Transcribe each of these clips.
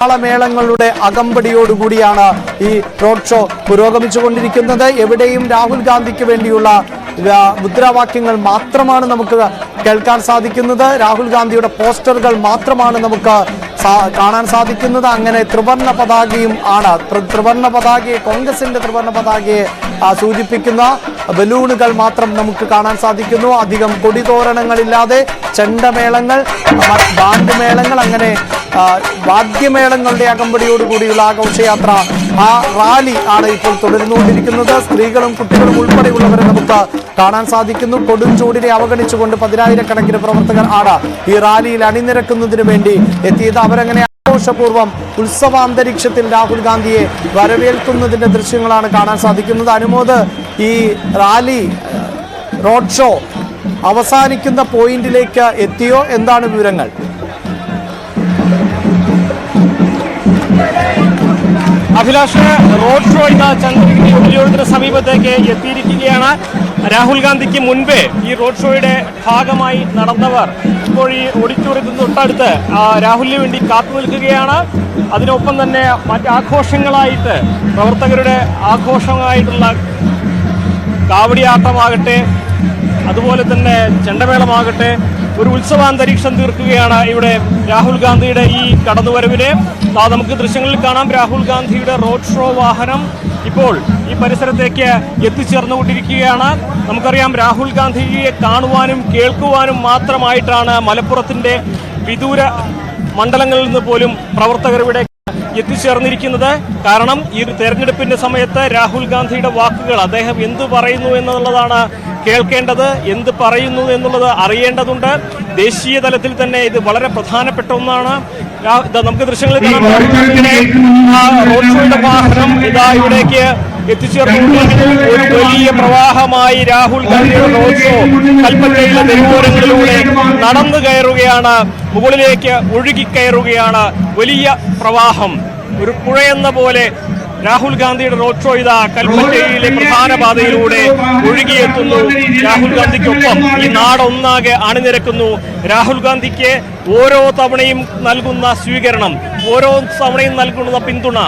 മേളങ്ങളുടെ അകമ്പടിയോടുകൂടിയാണ് ഈ road show പുരോഗമിച്ചുകൊണ്ടിരിക്കുന്നത്. എവിടെയും രാഹുൽ ഗാന്ധിക്ക് വേണ്ടിയുള്ള മുദ്രാവാക്യങ്ങൾ മാത്രമാണ് നമുക്ക് കേൾക്കാൻ സാധിക്കുന്നത്. രാഹുൽ ഗാന്ധിയുടെ പോസ്റ്ററുകൾ മാത്രമാണ് നമുക്ക് കാണാൻ സാധിക്കുന്നത്. അങ്ങനെ ത്രിവർണ്ണ പതാകയും ആണ്. ത്രിവർണ്ണ പതാകയെ, കോൺഗ്രസിന്റെ ത്രിവർണ്ണ പതാകയെ സൂചിപ്പിക്കുന്ന ബലൂണുകൾ മാത്രം നമുക്ക് കാണാൻ സാധിക്കുന്നു. അധികം കൊടിതോരണങ്ങളില്ലാതെ ചെണ്ടമേളങ്ങൾ, ബാൻഡ് മേളങ്ങൾ, അങ്ങനെ വാദ്യമേളങ്ങളുടെ അകമ്പടിയോടുകൂടിയുള്ള ആഘോഷയാത്ര, ആ റാലി ആണ് ഇപ്പോൾ തുടർന്നുകൊണ്ടിരിക്കുന്നത്. സ്ത്രീകളും കുട്ടികളും ഉൾപ്പെടെയുള്ളവരെ നമുക്ക് കാണാൻ സാധിക്കുന്നു. കൊടും ചൂടിനെ അവഗണിച്ചുകൊണ്ട് 10,000-കണക്കിന് പ്രവർത്തകർ ആണ് ഈ റാലിയിൽ അണിനിരക്കുന്നതിന് വേണ്ടി എത്തിയത്. അവരങ്ങനെ ആഘോഷപൂർവ്വം ഉത്സവാന്തരീക്ഷത്തിൽ രാഹുൽ ഗാന്ധിയെ വരവേൽക്കുന്നതിന്റെ ദൃശ്യങ്ങളാണ് കാണാൻ സാധിക്കുന്നത്. അനുമോദ്, ഈ റാലി റോഡ് ഷോ അവസാനിക്കുന്ന പോയിന്റിലേക്ക് എത്തിയോ? എന്താണ് വിവരങ്ങൾ? അഭിലാഷ്, റോഡ് ഷോ ഇന്ന് ചന്ദ്രഗിരി ഉപരിയോളത്തിന് സമീപത്തേക്ക് എത്തിയിരിക്കുകയാണ്. രാഹുൽ ഗാന്ധിക്ക് മുൻപേ ഈ റോഡ് ഷോയുടെ ഭാഗമായി നടന്നവർ ഇപ്പോൾ ഈ ഓഡിറ്റോറിയത്തിന് തൊട്ടടുത്ത് രാഹുലിന് വേണ്ടി കാത്തു നിൽക്കുകയാണ്. അതിനൊപ്പം തന്നെ മറ്റാഘോഷങ്ങളായിട്ട് പ്രവർത്തകരുടെ ആഘോഷമായിട്ടുള്ള കാവടിയാട്ടമാകട്ടെ, അതുപോലെ തന്നെ ചെണ്ടമേളമാകട്ടെ, ഒരു ഉത്സവാന്തരീക്ഷം തീർക്കുകയാണ് ഇവിടെ രാഹുൽ ഗാന്ധിയുടെ ഈ കടന്നുവരവിനെ. നമുക്ക് ദൃശ്യങ്ങളിൽ കാണാം, രാഹുൽ ഗാന്ധിയുടെ റോഡ് ഷോ വാഹനം ഇപ്പോൾ ഈ പരിസരത്തേക്ക് എത്തിച്ചേർന്നുകൊണ്ടിരിക്കുകയാണ്. നമുക്കറിയാം, രാഹുൽ ഗാന്ധിയെ കാണുവാനും കേൾക്കുവാനും മാത്രമായിട്ടാണ് മലപ്പുറത്തിന്റെ വിദൂര മണ്ഡലങ്ങളിൽ നിന്ന് പോലും പ്രവർത്തകർ ഇവിടെ എത്തിച്ചേർന്നിരിക്കുന്നത്. കാരണം ഈ തെരഞ്ഞെടുപ്പിന്റെ സമയത്ത് രാഹുൽ ഗാന്ധിയുടെ വാക്കുകൾ, അദ്ദേഹം എന്ത് പറയുന്നു എന്നുള്ളതാണ് കേൾക്കേണ്ടത്, എന്ത് പറയുന്നു എന്നുള്ളത് അറിയേണ്ടതുണ്ട്. ദേശീയ തലത്തിൽ തന്നെ ഇത് വളരെ പ്രധാനപ്പെട്ട ഒന്നാണ്. നമുക്ക് ദൃശ്യങ്ങളിൽ കാണാം, റോഡ് ഷോയുടെ വാഹനം ഇതാ ഇവിടേക്ക് എത്തിച്ചേർന്നുകൊണ്ടിരിക്കുന്നു. ഒരു വലിയ പ്രവാഹമായി രാഹുൽ ഗാന്ധിയുടെ റോഡ് ഷോ കൽപ്പറ്റയിലെ തെരുവോരങ്ങളിലൂടെ നടന്നു കയറുകയാണ്, മുകളിലേക്ക് ഒഴുകിക്കയറുകയാണ്. വലിയ പ്രവാഹം, ഒരു പുഴയെന്ന പോലെ രാഹുൽ ഗാന്ധിയുടെ റോഡ് ഷോ ഇതാ കൽപ്പറ്റയിലെ പ്രധാന പാതയിലൂടെ ഒഴുകിയെത്തുന്നു. രാഹുൽ ഗാന്ധിക്കൊപ്പം ഈ നാടൊന്നാകെ അണിനിരക്കുന്നു. രാഹുൽ ഗാന്ധിക്ക് ഓരോ തവണയും നൽകുന്ന സ്വീകരണം, ഓരോ തവണയും നൽകുന്ന പിന്തുണ,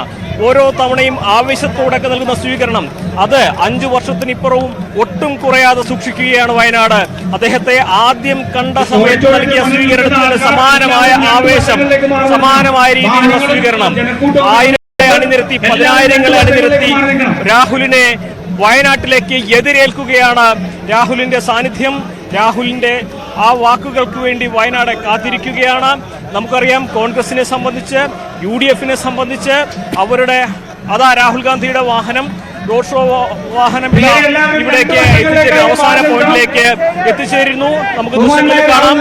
ഓരോ തവണയും ആവേശത്തോടൊക്കെ നൽകുന്ന സ്വീകരണം, അത് 5 വർഷത്തിനിപ്പുറവും ഒട്ടും കുറയാതെ സൂക്ഷിക്കുകയാണ് വയനാട്. അദ്ദേഹത്തെ ആദ്യം കണ്ട സമയത്ത് നൽകിയ സ്വീകരണത്തിന് സമാനമായ ആവേശം, സമാനമായ രീതിയിലുള്ള സ്വീകരണം, 1000 അണിനിരത്തി, 10,000 അണിനിരത്തി രാഹുലിനെ വയനാട്ടിലേക്ക് എതിരേൽക്കുകയാണ്. രാഹുലിന്റെ സാന്നിധ്യം, രാഹുലിന്റെ ആ വാക്കുകൾക്ക് വേണ്ടി വയനാട് കാത്തിരിക്കുകയാണ്. നമുക്കറിയാം, കോൺഗ്രസിനെ സംബന്ധിച്ച്, UDF-നെ സംബന്ധിച്ച് അവരുടെ രാഹുൽ ഗാന്ധിയുടെ വാഹനം, റോഡ് ഷോ വാഹനം ഇവിടേക്ക് അവസാന പോയിന്റിലേക്ക് എത്തിച്ചേരുന്നു. നമുക്ക് ദൃശ്യങ്ങളിൽ കാണാം,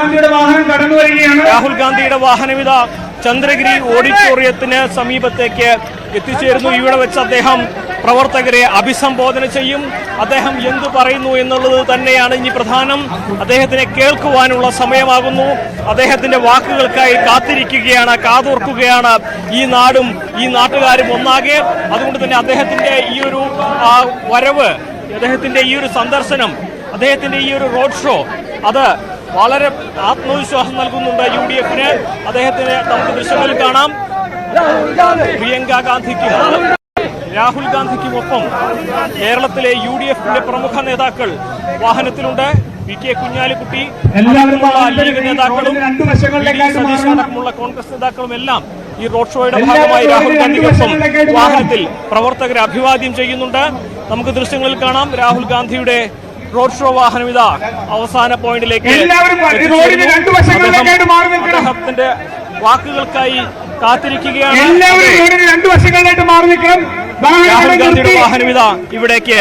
രാഹുൽ ഗാന്ധിയുടെ വാഹനം ഇതാ ചന്ദ്രഗിരി ഓഡിറ്റോറിയത്തിന് സമീപത്തേക്ക് എത്തിച്ചേരുന്നു. ഇവിടെ വെച്ച് അദ്ദേഹം പ്രവർത്തകരെ അഭിസംബോധന ചെയ്യും. അദ്ദേഹം എന്തു പറയുന്നു എന്നുള്ളത് തന്നെയാണ് ഇനി പ്രധാനം. അദ്ദേഹത്തിനെ കേൾക്കുവാനുള്ള സമയമാകുന്നു. അദ്ദേഹത്തിന്റെ വാക്കുകൾക്കായി കാത്തിരിക്കുകയാണ്, കാതോർക്കുകയാണ് ഈ നാടും ഈ നാട്ടുകാരും ഒന്നാകെ. അതുകൊണ്ട് തന്നെ അദ്ദേഹത്തിന്റെ ഈ ഒരു വരവ്, അദ്ദേഹത്തിന്റെ ഈ ഒരു സന്ദർശനം, അദ്ദേഹത്തിന്റെ ഈ ഒരു റോഡ് ഷോ, അത് വളരെ ആത്മവിശ്വാസം നൽകുന്നുണ്ട് UDF-ന്. അദ്ദേഹത്തിന് നമുക്ക് ദൃശ്യങ്ങളിൽ കാണാം, പ്രിയങ്ക ഗാന്ധിക്കും രാഹുൽ ഗാന്ധിക്കുമൊപ്പം കേരളത്തിലെ UDF-ന്റെ പ്രമുഖ നേതാക്കൾ വാഹനത്തിലുണ്ട്. VK കുഞ്ഞാലിക്കുട്ടി, ലീഗ് നേതാക്കളും സതീഷ് അടക്കമുള്ള കോൺഗ്രസ് നേതാക്കളും എല്ലാം ഈ റോഡ് ഷോയുടെ ഭാഗമായി രാഹുൽ ഗാന്ധിക്കൊപ്പം വാഹനത്തിൽ പ്രവർത്തകരെ അഭിവാദ്യം ചെയ്യുന്നുണ്ട്. നമുക്ക് ദൃശ്യങ്ങളിൽ കാണാം, രാഹുൽ ഗാന്ധിയുടെ റോഡ് ഷോ വാഹനം ഇതാ അവസാന പോയിന്റിലേക്ക് അദ്ദേഹത്തിന്റെ വാക്കുകൾക്കായി കാത്തിരിക്കുകയാണ്. രാഹുൽ ഗാന്ധിയുടെ വാഹനം ഇതാ ഇവിടേക്ക്